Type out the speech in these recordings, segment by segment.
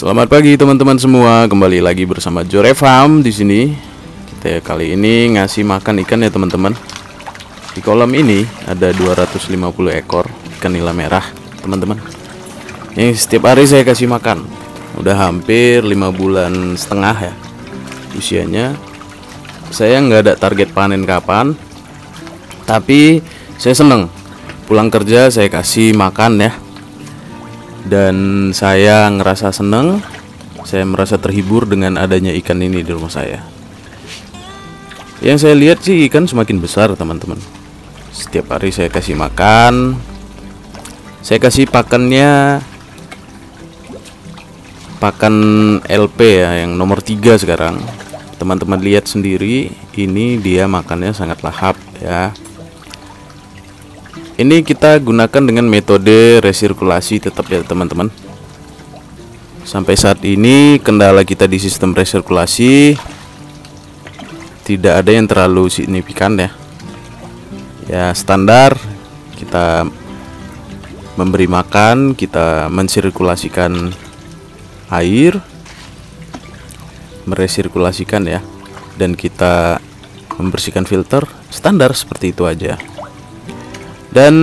Selamat pagi teman-teman semua, kembali lagi bersama Jore Farm di sini. Kita kali ini ngasih makan ikan ya teman-teman. Di kolam ini ada 250 ekor ikan nila merah, teman-teman. Ini setiap hari saya kasih makan. Udah hampir 5 bulan setengah ya usianya. Saya nggak ada target panen kapan, tapi saya seneng pulang kerja saya kasih makan ya. Dan saya ngerasa seneng, saya merasa terhibur dengan adanya ikan ini di rumah saya. Yang saya lihat sih ikan semakin besar teman-teman. Setiap hari saya kasih makan. Saya kasih pakannya pakan LP ya, yang nomor 3 sekarang. Teman-teman lihat sendiri, ini dia makannya sangat lahap ya. Ini kita gunakan dengan metode resirkulasi tetap ya teman-teman. Sampai saat ini kendala kita di sistem resirkulasi tidak ada yang terlalu signifikan ya. Ya standar, kita memberi makan, kita mensirkulasikan air, meresirkulasikan ya, dan kita membersihkan filter, standar seperti itu aja. Dan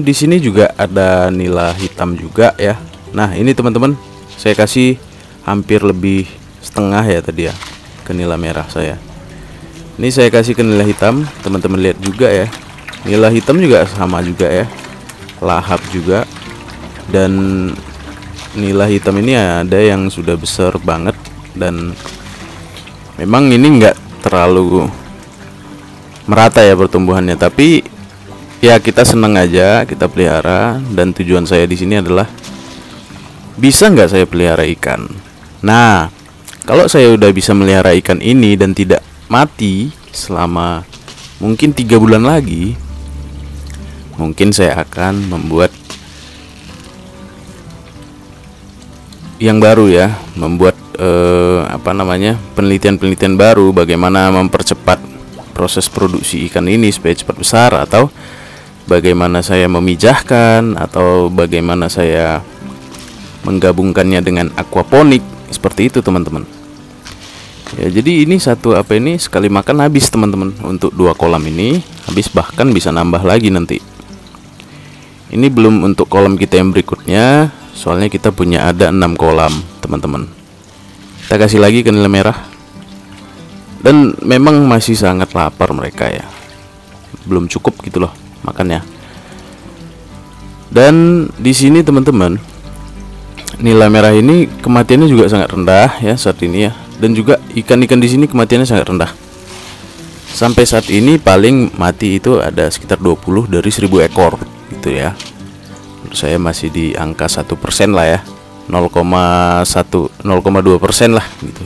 di sini juga ada nila hitam juga ya. Nah ini teman-teman, saya kasih hampir lebih setengah ya tadi ya ke nila merah saya. Ini saya kasih ke nila hitam, teman-teman lihat juga ya. Nila hitam juga sama juga ya, lahap juga. Dan nila hitam ini ada yang sudah besar banget, dan memang ini enggak terlalu merata ya pertumbuhannya, tapi ya kita senang aja, kita pelihara. Dan tujuan saya di sini adalah bisa nggak saya pelihara ikan. Nah, kalau saya udah bisa melihara ikan ini dan tidak mati selama mungkin 3 bulan lagi, mungkin saya akan membuat yang baru ya, membuat penelitian-penelitian baru bagaimana mempercepat proses produksi ikan ini supaya cepat besar, atau bagaimana saya memijahkan, atau bagaimana saya menggabungkannya dengan aquaponik, seperti itu teman-teman. Ya, jadi ini sekali makan habis teman-teman. Untuk 2 kolam ini habis, bahkan bisa nambah lagi nanti. Ini belum untuk kolam kita yang berikutnya, soalnya kita punya ada 6 kolam teman-teman. Kita kasih lagi ke nila merah. Dan memang masih sangat lapar mereka ya, belum cukup gitu loh makannya. Dan di sini teman-teman, nila merah ini kematiannya juga sangat rendah ya saat ini ya. Dan juga ikan-ikan di sini kematiannya sangat rendah. Sampai saat ini paling mati itu ada sekitar 20 dari 1000 ekor gitu ya. Menurut saya masih di angka 1% lah ya, 0,2% lah gitu.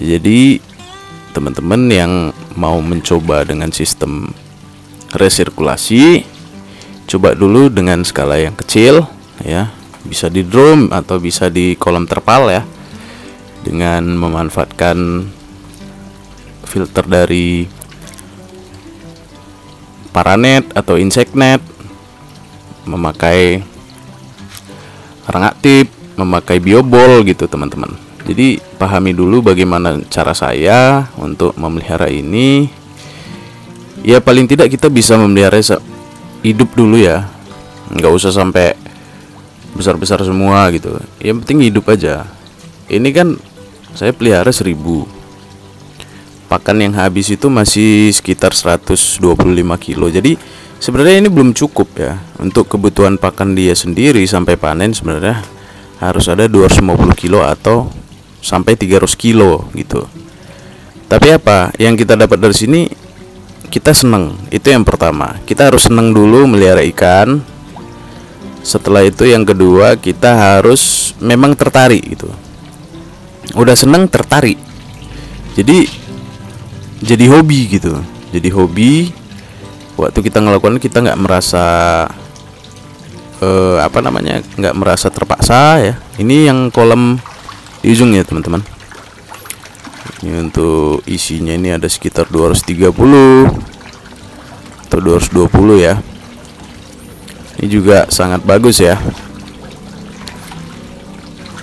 Jadi teman-teman yang mau mencoba dengan sistem resirkulasi, coba dulu dengan skala yang kecil ya, bisa di drum atau bisa di kolam terpal ya, dengan memanfaatkan filter dari paranet atau insect net, memakai arang aktif, memakai biobol gitu teman-teman. Jadi pahami dulu bagaimana cara saya untuk memelihara ini. Ya paling tidak kita bisa memelihara hidup dulu ya, nggak usah sampai besar-besar semua gitu. Yang penting hidup aja. Ini kan saya pelihara 1000. Pakan yang habis itu masih sekitar 125 kilo. Jadi sebenarnya ini belum cukup ya. Untuk kebutuhan pakan dia sendiri sampai panen sebenarnya harus ada 250 kilo atau sampai 300 kilo gitu. Tapi apa yang kita dapat dari sini, kita seneng. Itu yang pertama, kita harus seneng dulu melihara ikan. Setelah itu yang kedua, kita harus memang tertarik gitu. Udah seneng, tertarik, jadi hobi gitu. Jadi hobi. Waktu kita ngelakukan, kita nggak merasa nggak merasa terpaksa ya. Ini yang kolam di ujung ya teman-teman. Ini untuk isinya ini ada sekitar 230 atau 220 ya. Ini juga sangat bagus ya.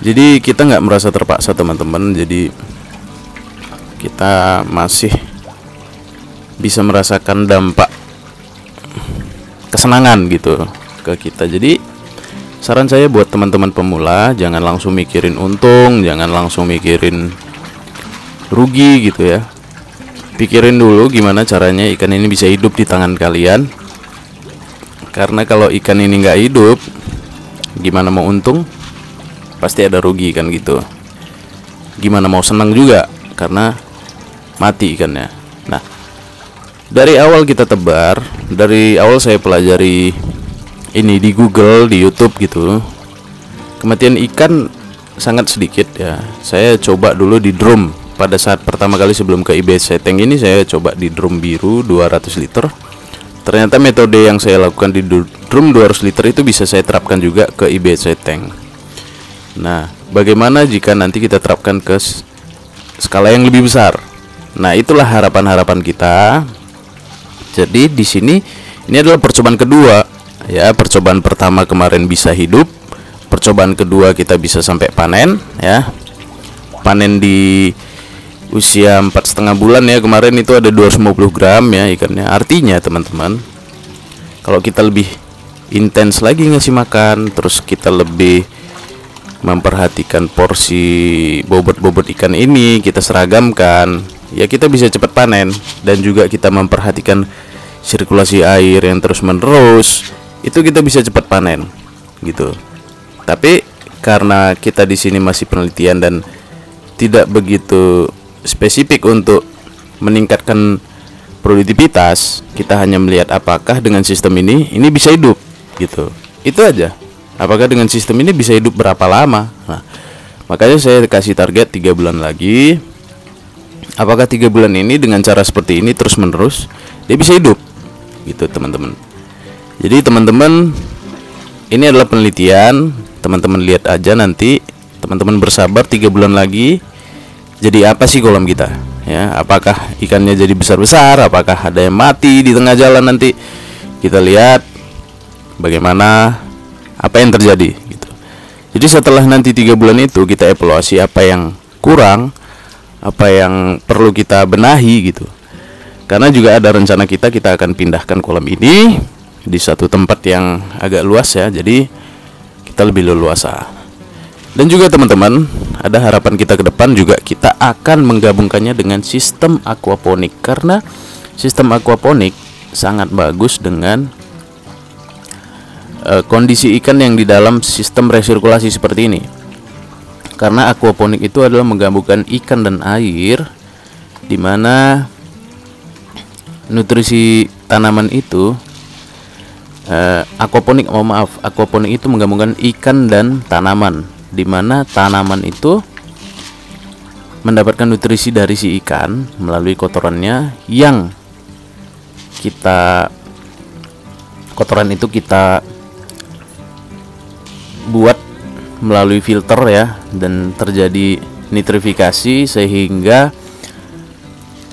Jadi kita nggak merasa terpaksa teman-teman. Jadi kita masih bisa merasakan dampak kesenangan gitu ke kita. Jadi saran saya buat teman-teman pemula, jangan langsung mikirin untung, jangan langsung mikirin rugi gitu ya. Pikirin dulu gimana caranya ikan ini bisa hidup di tangan kalian. Karena kalau ikan ini nggak hidup, gimana mau untung? Pasti ada rugi kan gitu. Gimana mau senang juga, karena mati ikannya. Nah, dari awal kita tebar, dari awal saya pelajari ini di Google, di YouTube gitu, kematian ikan sangat sedikit ya. Saya coba dulu di drum. Pada saat pertama kali sebelum ke IBC tank ini, saya coba di drum biru 200 liter. Ternyata metode yang saya lakukan di drum 200 liter itu bisa saya terapkan juga ke IBC tank. Nah, bagaimana jika nanti kita terapkan ke skala yang lebih besar? Nah, itulah harapan-harapan kita. Jadi di sini ini adalah percobaan kedua ya. Percobaan pertama kemarin bisa hidup, percobaan kedua kita bisa sampai panen ya. Panen di usia 4,5 bulan ya. Kemarin itu ada 250 gram ya ikannya. Artinya teman-teman, kalau kita lebih intens lagi ngasih makan, terus kita lebih memperhatikan porsi bobot-bobot ikan ini, kita seragamkan, ya kita bisa cepat panen. Dan juga kita memperhatikan sirkulasi air yang terus menerus, itu kita bisa cepat panen gitu. Tapi karena kita di sini masih penelitian dan tidak begitu spesifik untuk meningkatkan produktivitas, kita hanya melihat apakah dengan sistem ini bisa hidup gitu. Itu aja. Apakah dengan sistem ini bisa hidup berapa lama? Nah, makanya saya kasih target 3 bulan lagi. Apakah 3 bulan ini dengan cara seperti ini terus menerus dia bisa hidup gitu teman-teman. Jadi teman-teman, ini adalah penelitian. Teman-teman lihat aja nanti. Teman-teman bersabar 3 bulan lagi. Jadi apa sih kolam kita ya? Apakah ikannya jadi besar-besar? Apakah ada yang mati di tengah jalan? Nanti kita lihat bagaimana, apa yang terjadi gitu. Jadi setelah nanti 3 bulan itu kita evaluasi apa yang kurang, apa yang perlu kita benahi gitu. Karena juga ada rencana kita akan pindahkan kolam ini di satu tempat yang agak luas ya. Jadi kita lebih leluasa. Dan juga teman-teman, ada harapan kita ke depan juga kita akan menggabungkannya dengan sistem aquaponik. Karena sistem aquaponik sangat bagus dengan kondisi ikan yang di dalam sistem resirkulasi seperti ini. Karena aquaponik itu adalah menggabungkan ikan dan air, dimana nutrisi tanaman itu aquaponik itu menggabungkan ikan dan tanaman, dimana tanaman itu mendapatkan nutrisi dari si ikan melalui kotorannya, yang kotoran itu kita buat melalui filter ya, dan terjadi nitrifikasi sehingga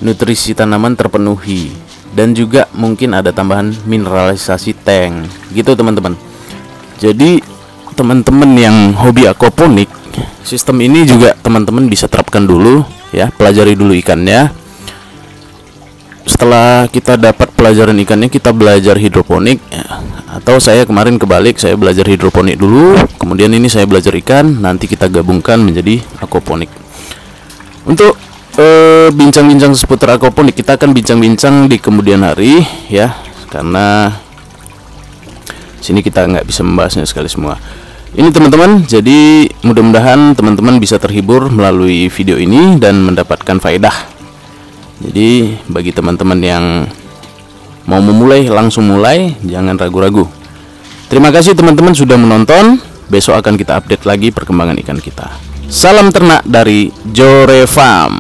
nutrisi tanaman terpenuhi. Dan juga mungkin ada tambahan mineralisasi tank gitu teman-teman. Jadi teman-teman yang hobi aquaponik, sistem ini juga teman-teman bisa terapkan dulu ya, pelajari dulu ikannya. Setelah kita dapat pelajaran ikannya, kita belajar hidroponik ya. Atau saya kemarin kebalik, saya belajar hidroponik dulu, kemudian ini saya belajar ikan, nanti kita gabungkan menjadi aquaponik. Untuk bincang-bincang seputar aquaponik kita akan bincang-bincang di kemudian hari ya, karena sini kita nggak bisa membahasnya sekali semua. Ini teman-teman, jadi mudah-mudahan teman-teman bisa terhibur melalui video ini dan mendapatkan faedah. Jadi bagi teman-teman yang mau memulai, langsung mulai, jangan ragu-ragu. Terima kasih teman-teman sudah menonton. Besok akan kita update lagi perkembangan ikan kita. Salam ternak dari Jore Farm.